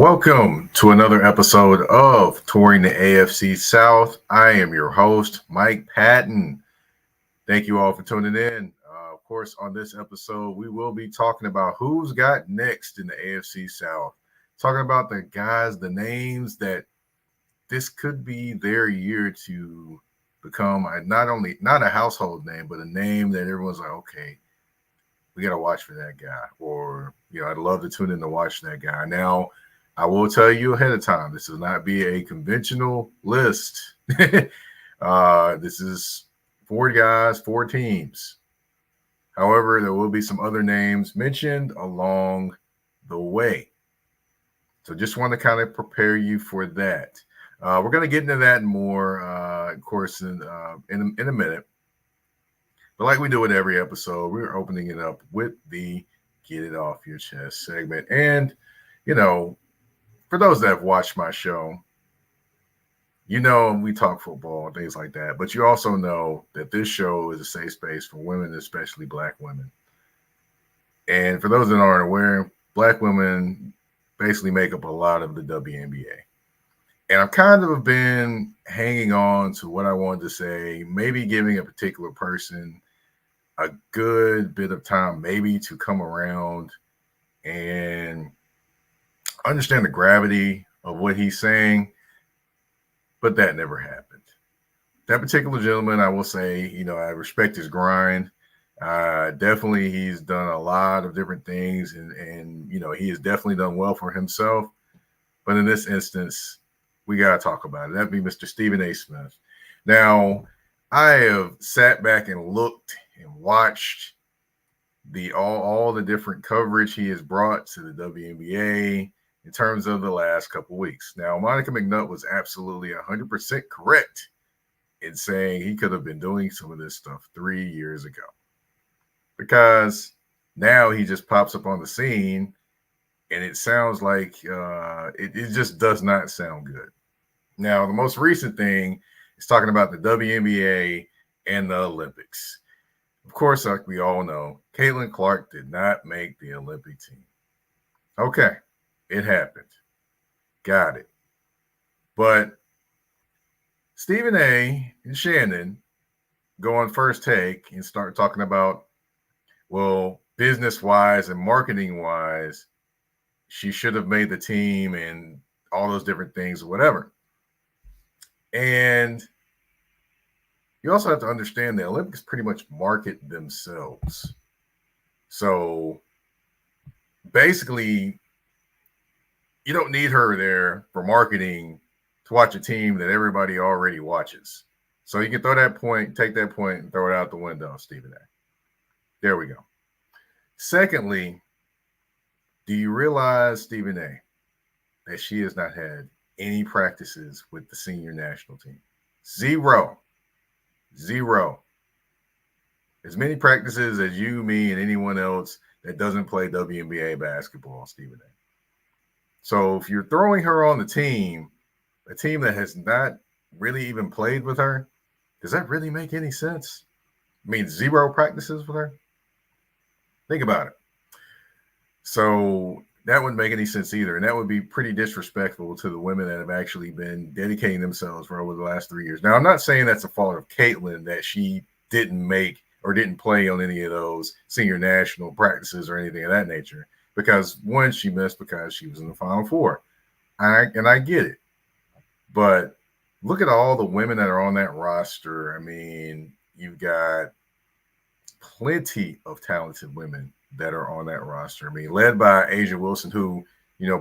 Welcome to another episode of Touring the AFC South. I am your host, Mike Patton. Thank you all for tuning in. Of course, on this episode, we will be talking about who's got next in the AFC South. Talking about the guys, the names that this could be their year to become not a household name, but a name that everyone's like, okay, we got to watch for that guy. Or, I'd love to tune in to watch that guy. Now, I will tell you ahead of time, this will not be a conventional list. This is 4 guys, 4 teams. However, there will be some other names mentioned along the way. So just want to kind of prepare you for that. We're going to get into that more, of course, in a minute. But like we do with every episode, we're opening it up with the Get It Off Your Chest segment. And, for those that have watched my show, we talk football and things like that, but you also know that this show is a safe space for women, especially Black women. And for those that aren't aware, Black women basically make up a lot of the WNBA. And I've kind of been hanging on to what I wanted to say, maybe giving a particular person a good bit of time, maybe to come around and understand the gravity of what he's saying, but that never happened. That particular gentleman, I will say, I respect his grind. Definitely, he's done a lot of different things, and he has definitely done well for himself. But in this instance, we got to talk about it. That'd be Mr. Stephen A. Smith. Now, I have sat back and looked and watched all the different coverage he has brought to the WNBA in terms of the last couple weeks. Now, Monica McNutt was absolutely 100% correct in saying he could have been doing some of this stuff 3 years ago, because now he just pops up on the scene and it sounds like it just does not sound good. Now, the most recent thing is talking about the WNBA and the Olympics. Of course, like we all know, Caitlin Clark did not make the Olympic team. Okay. It happened. Got it. But Stephen A. and Shannon go on First Take and start talking about, well, business-wise and marketing-wise, she should have made the team and all those different things or whatever. And you also have to understand the Olympics pretty much market themselves. So basically, you don't need her there for marketing to watch a team that everybody already watches. So you can take that point and throw it out the window, Stephen A. There we go. Secondly, do you realize, Stephen A., that she has not had any practices with the senior national team? Zero. As many practices as you, me, and anyone else that doesn't play WNBA basketball, Stephen A. So if you're throwing her on the team, a team that has not really even played with her, does that really make any sense? I mean, 0 practices with her? Think about it. So that wouldn't make any sense either. And that would be pretty disrespectful to the women that have actually been dedicating themselves for over the last 3 years. Now, I'm not saying that's a fault of Caitlin that she didn't make or didn't play on any of those senior national practices or anything of that nature. Because one, she missed because she was in the Final Four. And I get it. But look at all the women that are on that roster. I mean, you've got plenty of talented women that are on that roster. I mean, led by Asia Wilson, who,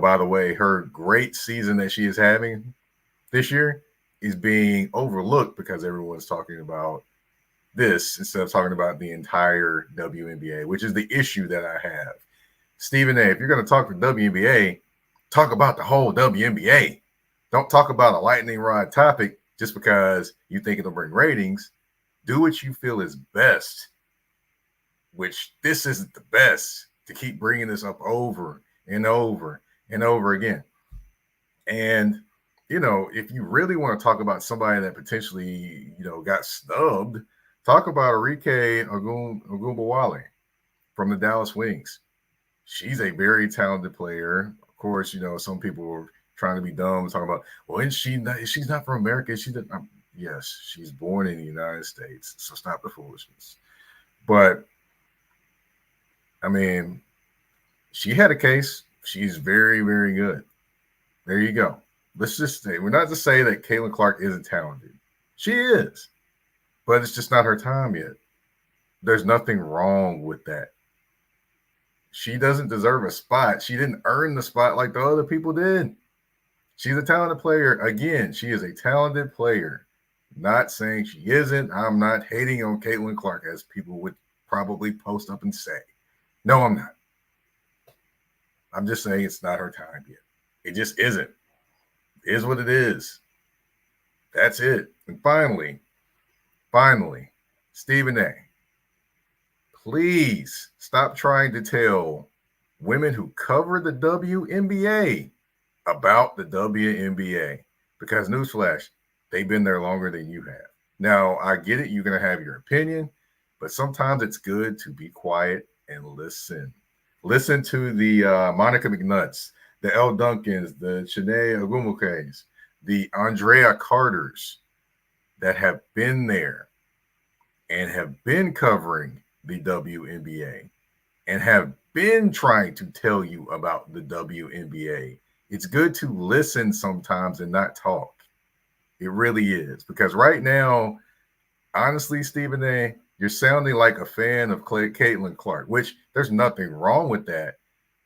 by the way, her great season that she is having this year is being overlooked because everyone's talking about this instead of talking about the entire WNBA, which is the issue that I have. Stephen A., if you're going to talk the WNBA, talk about the whole WNBA. Don't talk about a lightning rod topic just because you think it'll bring ratings. Do what you feel is best, which this isn't the best, to keep bringing this up over and over and over again. And, if you really want to talk about somebody that potentially, got snubbed, talk about Arike Ogunbowale from the Dallas Wings. She's a very talented player. Of course, some people were trying to be dumb, talking about, well, she's not from America. Yes, she's born in the United States. So stop the foolishness. But I mean, she had a case. She's very, very good. There you go. Let's just say, we're not to say that Caitlin Clark isn't talented. She is, but it's just not her time yet. There's nothing wrong with that. She doesn't deserve a spot. She didn't earn the spot like the other people did. She's a talented player. Again, she is a talented player. Not saying she isn't. I'm not hating on Caitlin Clark, as people would probably post up and say. No, I'm not. I'm just saying it's not her time yet. It just isn't. It is what it is. That's it. And finally, Stephen A., please stop trying to tell women who cover the WNBA about the WNBA, because newsflash, they've been there longer than you have. Now, I get it. You're going to have your opinion, but sometimes it's good to be quiet and listen. Listen to the Monica McNutts, the Elle Duncans, the Chene Ogumukes, the Andrea Carters that have been there and have been covering the WNBA and have been trying to tell you about the WNBA. It's good to listen sometimes and not talk. It really is. Because right now, honestly, Stephen A., you're sounding like a fan of Caitlin Clark, which there's nothing wrong with that.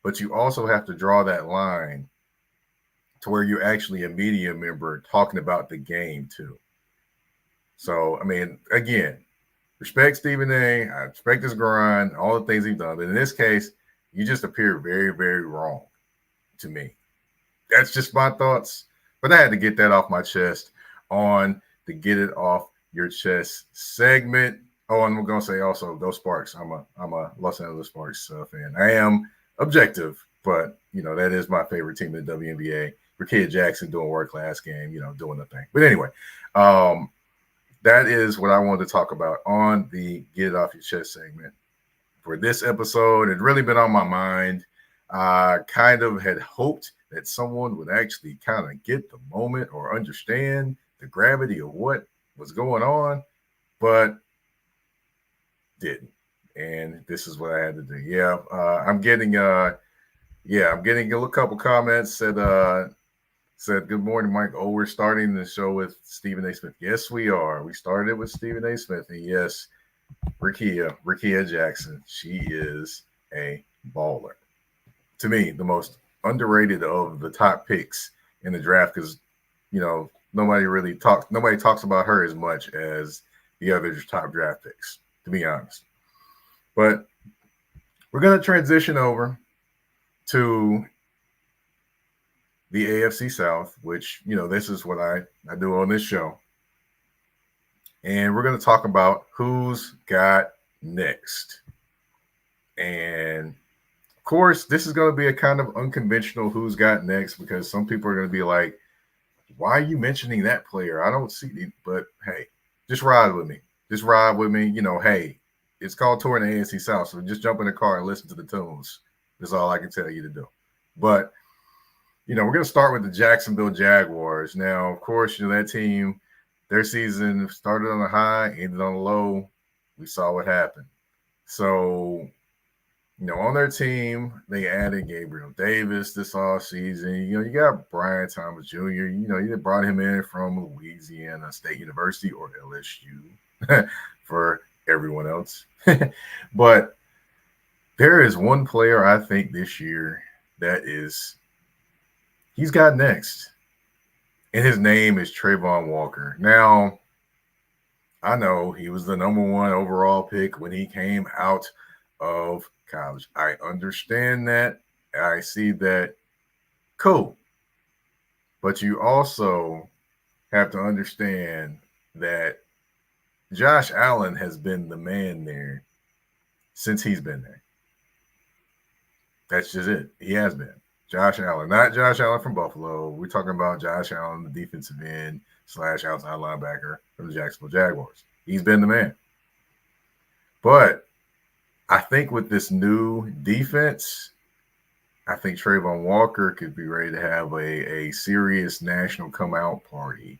But you also have to draw that line to where you're actually a media member talking about the game too. So, I mean, again, respect Stephen A. I respect his grind, all the things he's done. But in this case, you just appear very, very wrong to me. That's just my thoughts. But I had to get that off my chest on the Get It Off Your Chest segment. Oh, and I'm going to say also, go Sparks. I'm a Los Angeles Sparks fan. I am objective, but, that is my favorite team in the WNBA. Rickea Jackson doing world-class game, doing the thing. But anyway, that is what I wanted to talk about on the Get It Off Your Chest segment for this episode. It really been on my mind. I kind of had hoped that someone would actually kind of get the moment or understand the gravity of what was going on, but didn't. And this is what I had to do. Yeah, I'm getting a little couple comments said, good morning, Mike. Oh, we're starting the show with Stephen A. Smith. Yes, we are. We started with Stephen A. Smith. And yes, Rickea Jackson, she is a baller. To me, the most underrated of the top picks in the draft, because, nobody talks about her as much as the other top draft picks, to be honest. But we're going to transition over to the AFC South, which, this is what I do on this show. And we're going to talk about who's got next. And, of course, this is going to be a kind of unconventional who's got next, because some people are going to be like, why are you mentioning that player? I don't see it. But, hey, just ride with me. Hey, it's called touring the AFC South, so just jump in the car and listen to the tunes. That's all I can tell you to do. But, we're going to start with the Jacksonville Jaguars. Now, of course, that team, their season started on a high, ended on a low. We saw what happened. So, on their team, they added Gabriel Davis this offseason. You got Brian Thomas Jr. You brought him in from Louisiana State University, or LSU for everyone else. But there is one player I think this year that he's got next. And his name is Trayvon Walker. Now, I know he was the number 1 overall pick when he came out of college. I understand that. I see that. Cool. But you also have to understand that Josh Allen has been the man there since he's been there. That's just it. He has been. Josh Allen, not Josh Allen from Buffalo. We're talking about Josh Allen, the defensive end / outside linebacker for the Jacksonville Jaguars. He's been the man. But I think with this new defense, I think Trayvon Walker could be ready to have a serious national come out party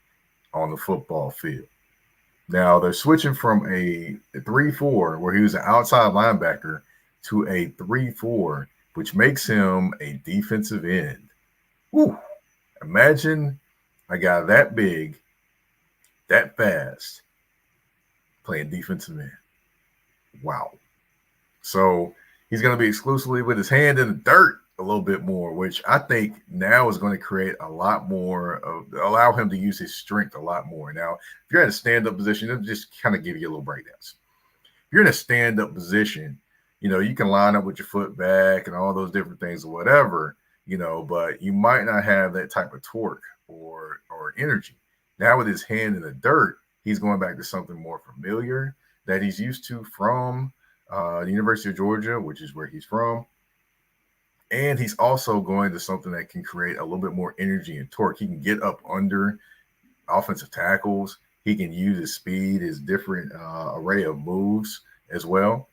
on the football field. Now they're switching from a 3-4, where he was an outside linebacker, to a 3-4, which makes him a defensive end. Woo. Imagine a guy that big, that fast, playing defensive end. Wow. So he's going to be exclusively with his hand in the dirt a little bit more, which I think now is going to create a lot more allow him to use his strength a lot more. Now, if you're in a stand-up position, it'll just kind of give you a little breakdowns. If you're in a stand-up position, you can line up with your foot back and all those different things or whatever, but you might not have that type of torque or energy. Now with his hand in the dirt, he's going back to something more familiar that he's used to from the University of Georgia, which is where he's from. And he's also going to something that can create a little bit more energy and torque. He can get up under offensive tackles. He can use his speed, his different array of moves as well.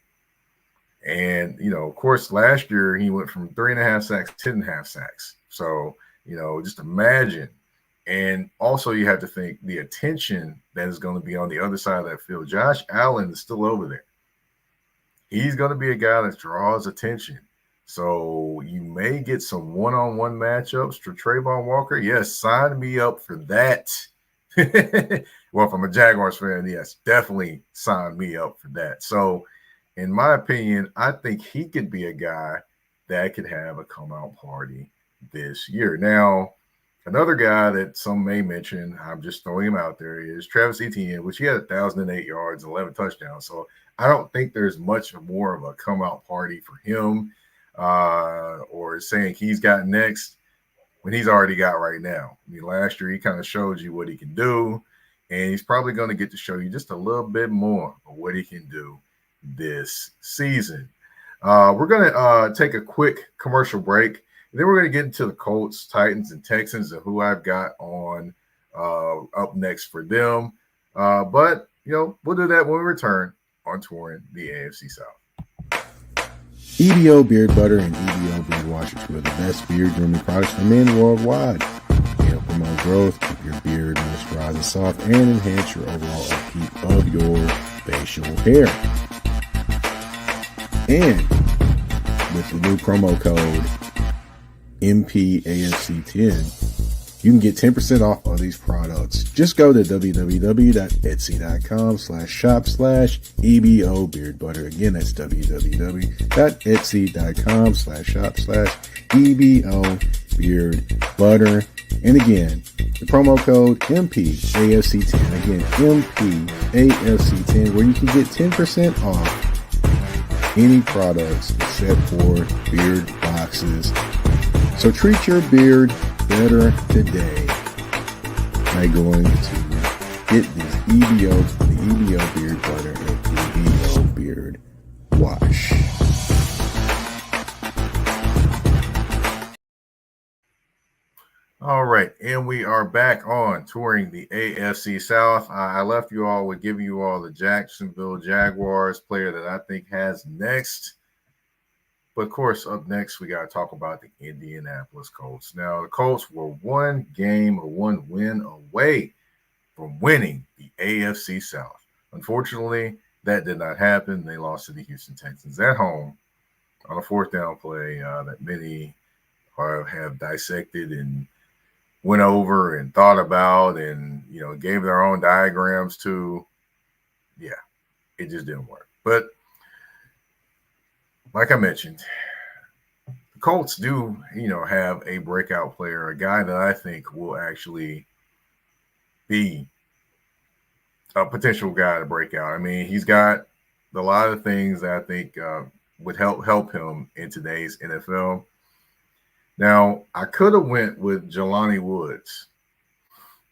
And, of course, last year he went from 3.5 sacks to 10.5 sacks. So, just imagine. And also you have to think the attention that is going to be on the other side of that field. Josh Allen is still over there. He's going to be a guy that draws attention. So you may get some one-on-one matchups for Trayvon Walker. Yes, sign me up for that. Well, from a Jaguars fan, yes, definitely sign me up for that. So in my opinion, I think he could be a guy that could have a come-out party this year. Now, another guy that some may mention, I'm just throwing him out there, is Travis Etienne, which he had 1,008 yards, 11 touchdowns. So I don't think there's much more of a come-out party for him. Or saying he's got next when he's already got right now. I mean, last year he kind of showed you what he can do, and he's probably going to get to show you just a little bit more of what he can do this season. We're going to take a quick commercial break, and then we're going to get into the Colts, Titans, and Texans and who I've got on up next for them. But, we'll do that when we return on Touring the AFC South. EBO Beard Butter and EBO Beard Wash are two of the best beard grooming products for men worldwide. They help promote growth, keep your beard moisturized and soft, and enhance your overall upkeep of your facial hair. And with the new promo code MPAFC10, you can get 10% off of these products. Just go to www.etsy.com/shop/EBO Beard Butter. Again, that's www.etsy.com/shop/EBO Beard Butter. And again, the promo code MPAFC10. Again, MPAFC10, where you can get 10% off any products except for beard boxes. So treat your beard better today by going to get this the EBO Beard Butter and EBO Beard Wash. All right, and we are back on Touring the AFC South. I left you all with giving you all the Jacksonville Jaguars player that I think has next. But, of course, up next, we got to talk about the Indianapolis Colts. Now, the Colts were one win away from winning the AFC South. Unfortunately, that did not happen. They lost to the Houston Texans at home on a fourth down play that many have dissected and went over and thought about and, gave their own diagrams to. Yeah, it just didn't work. But like I mentioned, the Colts do, have a breakout player, a guy that I think will actually be a potential guy to break out. I mean, he's got a lot of things that I think would help him in today's NFL. Now, I could have went with Jelani Woods.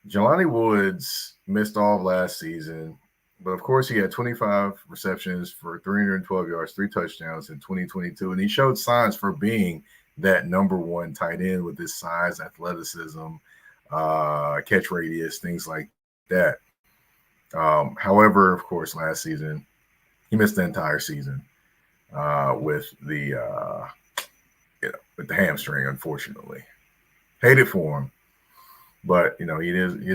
Jelani Woods missed all of last season. But, of course, he had 25 receptions for 312 yards, 3 touchdowns in 2022. And he showed signs for being that number one tight end with his size, athleticism, catch radius, things like that. However, of course, last season, he missed the entire season with the with the hamstring, unfortunately. Hate it for him. But it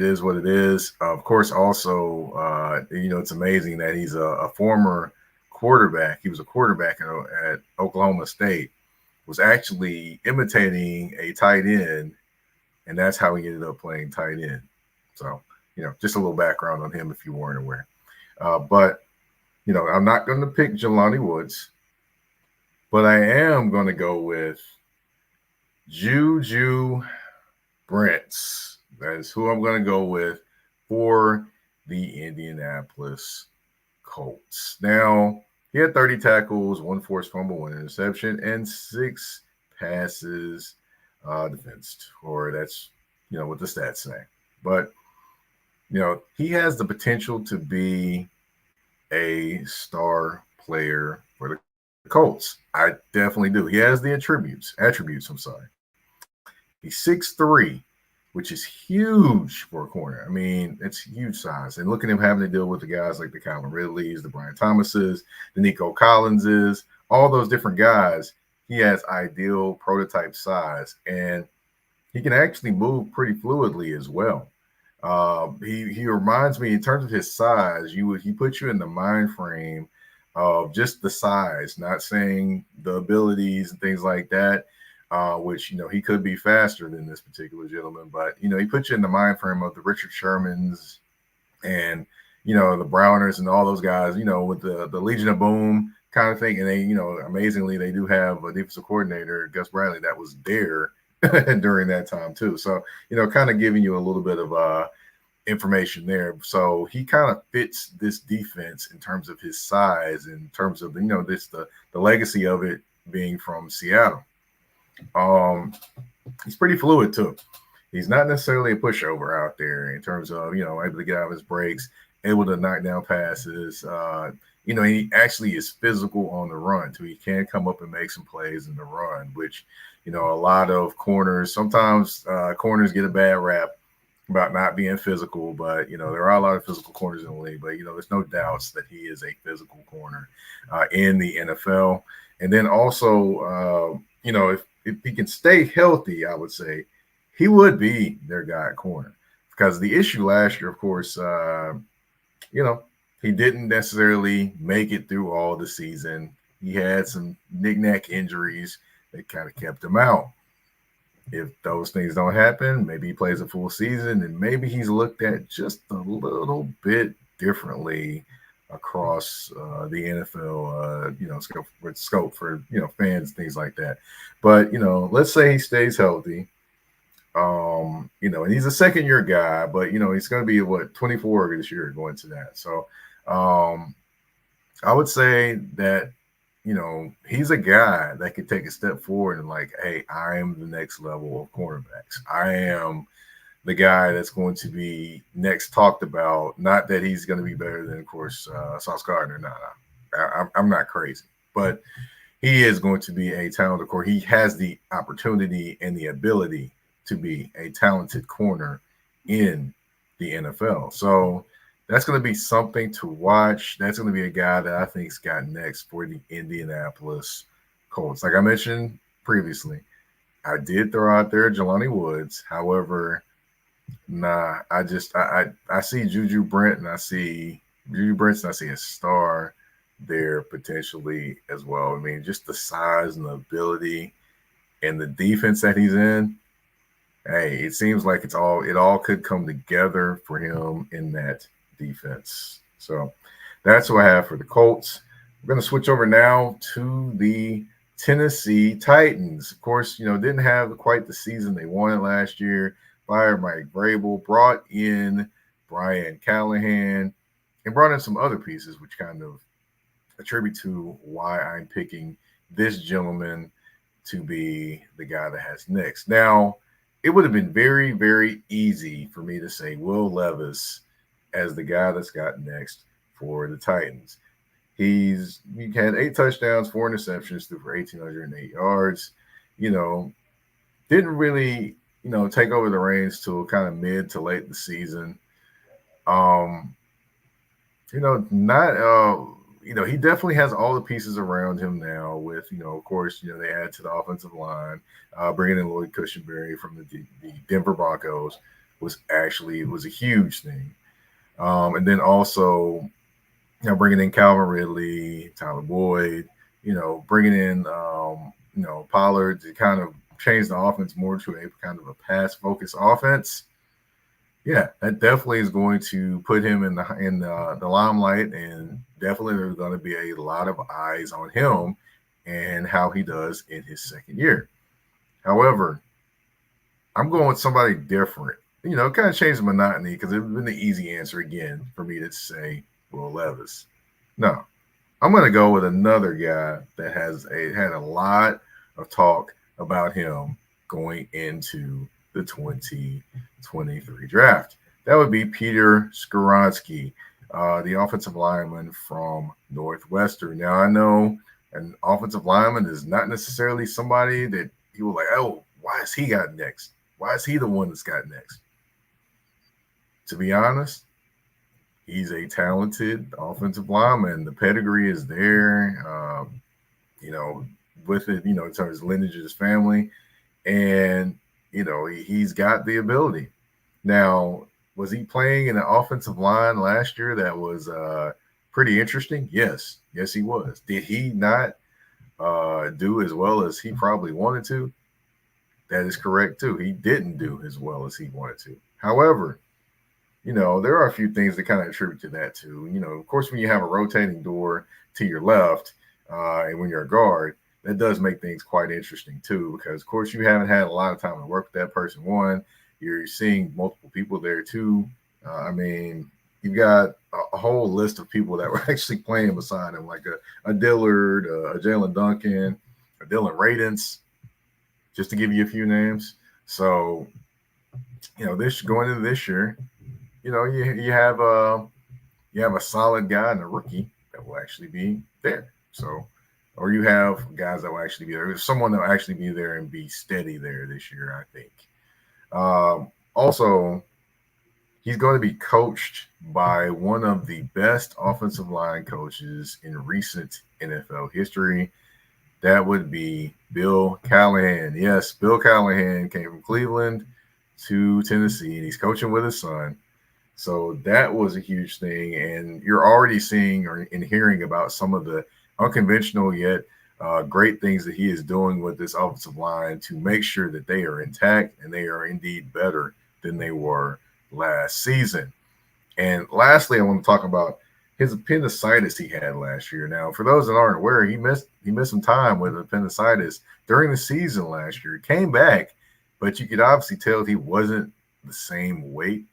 is what it is. Of course, also, it's amazing that he's a former quarterback. He was a quarterback at Oklahoma State. Was actually imitating a tight end, and that's how he ended up playing tight end. So, just a little background on him if you weren't aware. But I'm not going to pick Jelani Woods, but I am going to go with Juju Brents. That is who I'm going to go with for the Indianapolis Colts. Now, he had 30 tackles, 1 forced fumble, 1 interception, and 6 passes defensed, or that's, what the stats say. But, he has the potential to be a star player for the Colts. I definitely do. He has the attributes, I'm sorry. He's 6'3", which is huge for a corner. I mean, it's huge size. And look at him having to deal with the guys like the Calvin Ridleys, the Brian Thomases, the Nico Collinses, all those different guys. He has ideal prototype size, and he can actually move pretty fluidly as well. He reminds me in terms of his size. He puts you in the mind frame of just the size, not saying the abilities and things like that. Which, he could be faster than this particular gentleman, but, he puts you in the mind frame of the Richard Shermans and, the Browners and all those guys, with the Legion of Boom kind of thing. And they, amazingly, they do have a defensive coordinator, Gus Bradley, that was there during that time too. So, kind of giving you a little bit of information there. So he kind of fits this defense in terms of his size, in terms of, the legacy of it being from Seattle. He's pretty fluid too. He's not necessarily a pushover out there in terms of, able to get out of his breaks, able to knock down passes. He actually is physical on the run too. He can come up and make some plays in the run, which, a lot of corners, sometimes corners get a bad rap about not being physical, but, there are a lot of physical corners in the league, but, there's no doubts that he is a physical corner in the NFL. And then also, if he can stay healthy, I would say he would be their guy at corner, because the issue last year, of course, he didn't necessarily make it through all the season. He had some knick-knack injuries that kind of kept him out. If those things don't happen, maybe he plays a full season, and maybe he's looked at just a little bit differently across the NFL, scope for, fans, things like that. But, let's say he stays healthy, and he's a second-year guy, but, he's going to be, 24 this year going to that. So I would say that, he's a guy that could take a step forward and like, hey, I am the next level of cornerbacks. I am the guy that's going to be next talked about. Not that he's going to be better than, of course, Sauce Gardner. No. I'm not crazy, but he is going to be a talented corner. He has the opportunity and the ability to be a talented corner in the NFL. So that's going to be something to watch. That's going to be a guy that I think's got next for the Indianapolis Colts. Like I mentioned previously, I did throw out there Jelani Woods. However, I see Juju Brent, and I see a star there potentially as well. I mean, just the size and the ability and the defense that he's in. Hey, it seems like it all could come together for him in that defense. So that's what I have for the Colts. We're going to switch over now to the Tennessee Titans. Of course, didn't have quite the season they wanted last year. Fired Mike Vrabel, brought in Brian Callahan, and brought in some other pieces, which kind of attribute to why I'm picking this gentleman to be the guy that has next. Now, it would have been very, very easy for me to say Will Levis as the guy that's got next for the Titans. He had 8 touchdowns, 4 interceptions, threw for 1,808 yards. Didn't really, take over the reins till kind of mid to late the season. he definitely has all the pieces around him now with, of course, they add to the offensive line, bringing in Lloyd Cushenberry from the Denver Broncos was a huge thing. And then also, bringing in Calvin Ridley, Tyler Boyd, bringing in, Pollard to kind of change the offense more to a kind of a pass-focused offense. Yeah, that definitely is going to put him in the limelight, and definitely there's going to be a lot of eyes on him and how he does in his second year. However, I'm going with somebody different. Kind of change the monotony because it would have been the easy answer again for me to say Will Levis. No, I'm going to go with another guy that had a lot of talk about him going into the 2023 draft. That would be Peter Skoronski, the offensive lineman from Northwestern. Now, I know an offensive lineman is not necessarily somebody that you were like, oh, why is he got next? Why is he the one that's got next? To be honest, he's a talented offensive lineman. The pedigree is there, with it, in terms of his lineage of his family. And, he's got the ability. Now, was he playing in an offensive line last year that was pretty interesting? Yes. Yes, he was. Did he not do as well as he probably wanted to? That is correct, too. He didn't do as well as he wanted to. However, there are a few things that kind of attribute to that, too. Of course, when you have a rotating door to your left and when you're a guard, that does make things quite interesting, too, because, of course, you haven't had a lot of time to work with that person. One, you're seeing multiple people there, too. You've got a whole list of people that were actually playing beside him, like a Dillard, a Jalen Duncan, a Dylan Radence, just to give you a few names. So, this going into this year, you have a solid guy and a rookie that will actually be there. So, or you have guys that will actually be there. There's someone that will actually be there and be steady there this year, I think. Also, he's going to be coached by one of the best offensive line coaches in recent NFL history. That would be Bill Callahan. Yes, Bill Callahan came from Cleveland to Tennessee, and he's coaching with his son. So that was a huge thing. And you're already seeing and hearing about some of the unconventional yet great things that he is doing with this offensive line to make sure that they are intact and they are indeed better than they were last season. And lastly, I want to talk about his appendicitis he had last year. Now, for those that aren't aware, he missed some time with appendicitis during the season last year. He came back, but you could obviously tell he wasn't the same weight.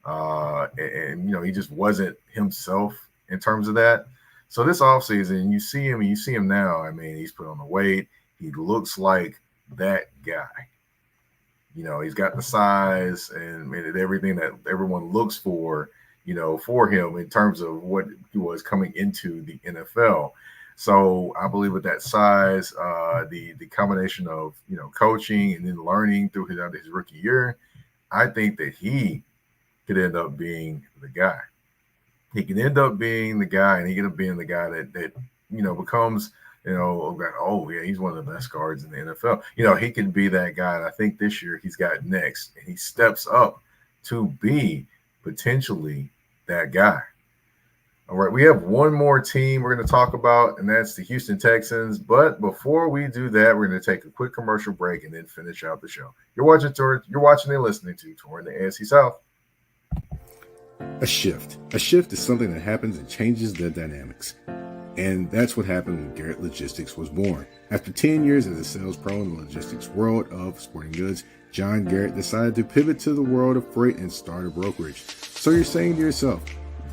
He just wasn't himself in terms of that. So this offseason, you see him now. He's put on the weight. He looks like that guy. He's got the size and everything that everyone looks for, for him in terms of what he was coming into the NFL. So I believe with that size, the combination of, coaching and then learning through his rookie year, I think that he could end up being the guy. He can end up being the guy, and he could end up being the guy that becomes, oh yeah, he's one of the best guards in the NFL. He can be that guy. And I think this year he's got next, and he steps up to be potentially that guy. All right, we have one more team we're going to talk about, and that's the Houston Texans. But before we do that, we're going to take a quick commercial break and then finish out the show. You're watching and listening to Touring the AFC South. A shift. A shift is something that happens and changes the dynamics. And that's what happened when Garrett Logistics was born. After 10 years as a sales pro in the logistics world of sporting goods, John Garrett decided to pivot to the world of freight and start a brokerage. So you're saying to yourself,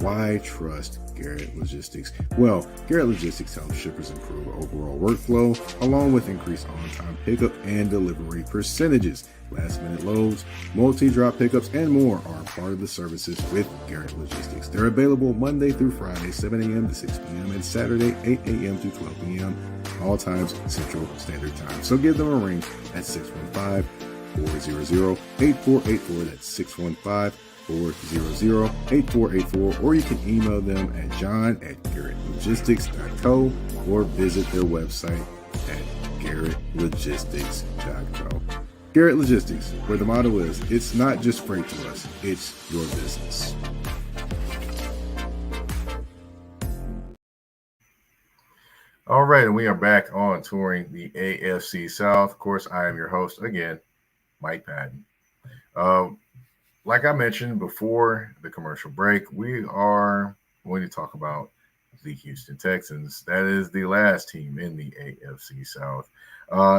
why trust Garrett Logistics? Well, Garrett Logistics helps shippers improve overall workflow, along with increased on-time pickup and delivery percentages. Last-minute loads, multi-drop pickups, and more are part of the services with Garrett Logistics. They're available Monday through Friday, 7 a.m. to 6 p.m., and Saturday, 8 a.m. to 12 p.m., all times Central Standard Time. So give them a ring at 615-400-8484. That's 400-8484, or you can email them at john@garrettlogistics.co or visit their website at garrettlogistics.co. Garrett Logistics, where the motto is, it's not just freight to us, it's your business. All right, and we are back on touring the AFC South. Of course, I am your host again, Mike Patton. Like I mentioned before the commercial break, we are going to talk about the Houston Texans. That is the last team in the AFC South.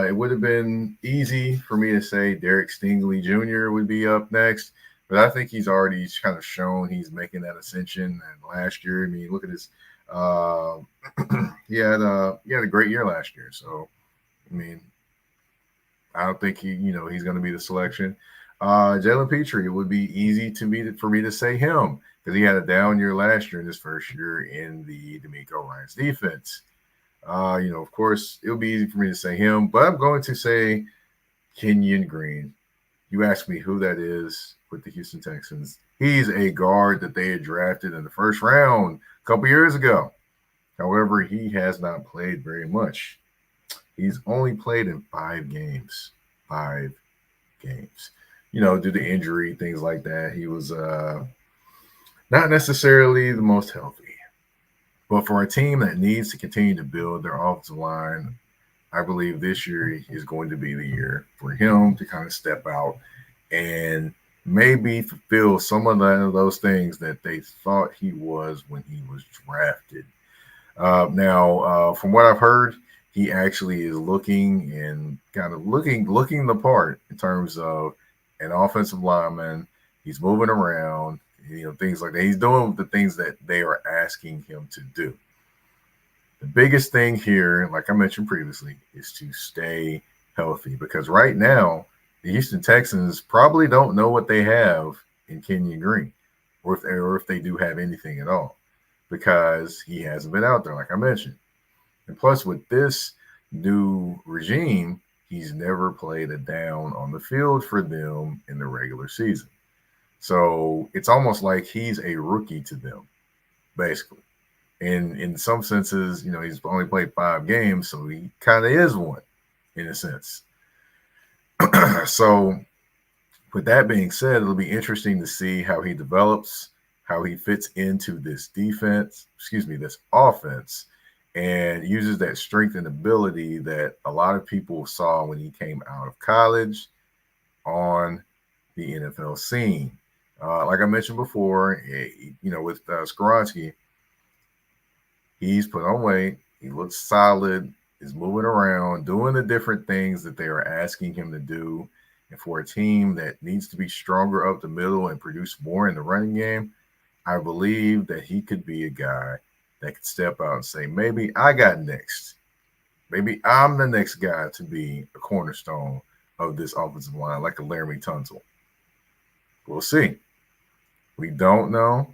It would have been easy for me to say Derek Stingley Jr. would be up next, but I think he's already kind of shown he's making that ascension. And last year, I mean, look at his he had a great year last year. So, I mean, I don't think he's going to be the selection. Jalen Petrie, it would be easy for me to say him because he had a down year last year in his first year in the D'Amico Ryans defense. Of course, it would be easy for me to say him, but I'm going to say Kenyon Green. You ask me who that is with the Houston Texans. He's a guard that they had drafted in the first round a couple years ago. However, he has not played very much. He's only played in 5 games. 5 games. Due to injury, things like that. He was not necessarily the most healthy. But for a team that needs to continue to build their offensive line, I believe this year is going to be the year for him to kind of step out and maybe fulfill some of those things that they thought he was when he was drafted. Now, from what I've heard, he actually is looking and kind of looking the part in terms of an offensive lineman. He's moving around, things like that. He's doing the things that they are asking him to do. The biggest thing here, like I mentioned previously, is to stay healthy because right now, the Houston Texans probably don't know what they have in Kenyon Green or if they do have anything at all because he hasn't been out there, like I mentioned. And plus, with this new regime, he's never played a down on the field for them in the regular season. So it's almost like he's a rookie to them, basically. And in some senses, he's only played 5 games, so he kind of is one in a sense. So with that being said, it'll be interesting to see how he develops, how he fits into this offense, and uses that strength and ability that a lot of people saw when he came out of college on the NFL scene. Like I mentioned before, with Skoronski, he's put on weight. He looks solid. He's moving around, doing the different things that they are asking him to do. And for a team that needs to be stronger up the middle and produce more in the running game, I believe that he could be a guy that could step out and say, maybe I got next. Maybe I'm the next guy to be a cornerstone of this offensive line, like a Laramie Tunsil. We'll see. We don't know.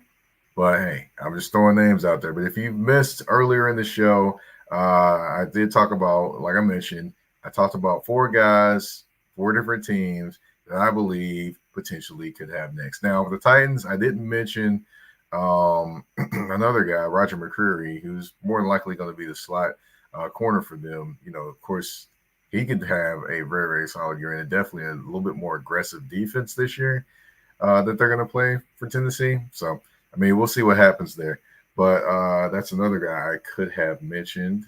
But, hey, I'm just throwing names out there. But if you missed earlier in the show, I did talk about, like I mentioned, I talked about 4 guys, 4 different teams that I believe potentially could have next. Now, for the Titans, I didn't mention another guy, Roger McCreary, who's more than likely going to be the slot corner for them. Of course, he could have a very, very solid year and definitely a little bit more aggressive defense this year that they're going to play for Tennessee. So, I mean, we'll see what happens there. But that's another guy I could have mentioned.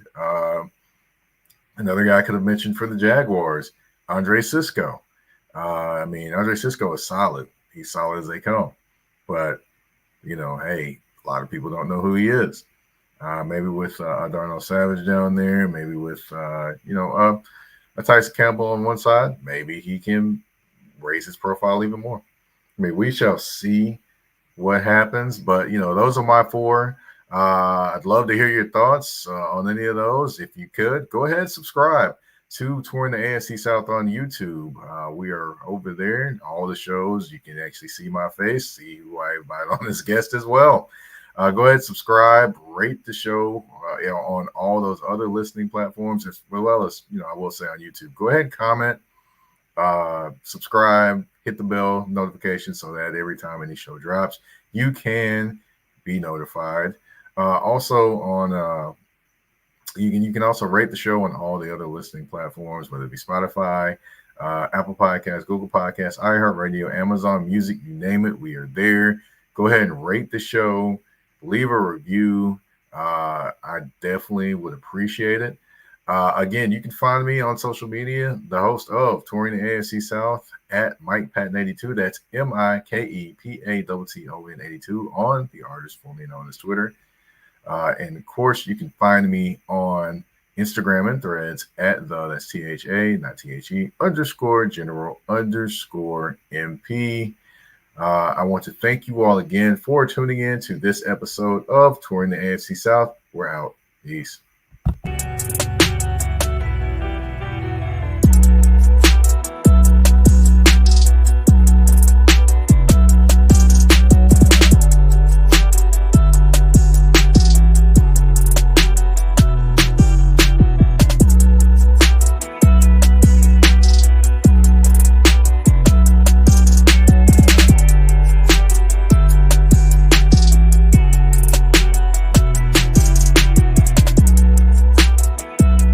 Another guy I could have mentioned for the Jaguars, Andre Cisco. Andre Cisco is solid. He's solid as they come. But, hey, a lot of people don't know who he is. Maybe with Darnell Savage down there, maybe with, a Tyson Campbell on one side, maybe he can raise his profile even more. I mean, we shall see what happens, but those are my 4. I'd love to hear your thoughts on any of those. If you could, go ahead and subscribe to Touring the AFC South on YouTube. We are over there. All the shows, you can actually see my face, see who I invite on as guest as well. Go ahead, subscribe, rate the show on all those other listening platforms, as well as, I will say on YouTube. Go ahead and comment Subscribe, hit the bell notification so that every time any show drops, you can be notified. Also on you can also rate the show on all the other listening platforms, whether it be Spotify, Apple Podcasts, Google Podcasts, iHeartRadio, Amazon Music, you name it, we are there. Go ahead and rate the show, leave a review. I definitely would appreciate it. Again, you can find me on social media, the host of Touring the AFC South at Mike Patton 82. That's MikePatton 82 on the artist formerly known as Twitter. And of course, you can find me on Instagram and Threads at that's THA, not THE, _ general _ MP. I want to thank you all again for tuning in to this episode of Touring the AFC South. We're out. Peace.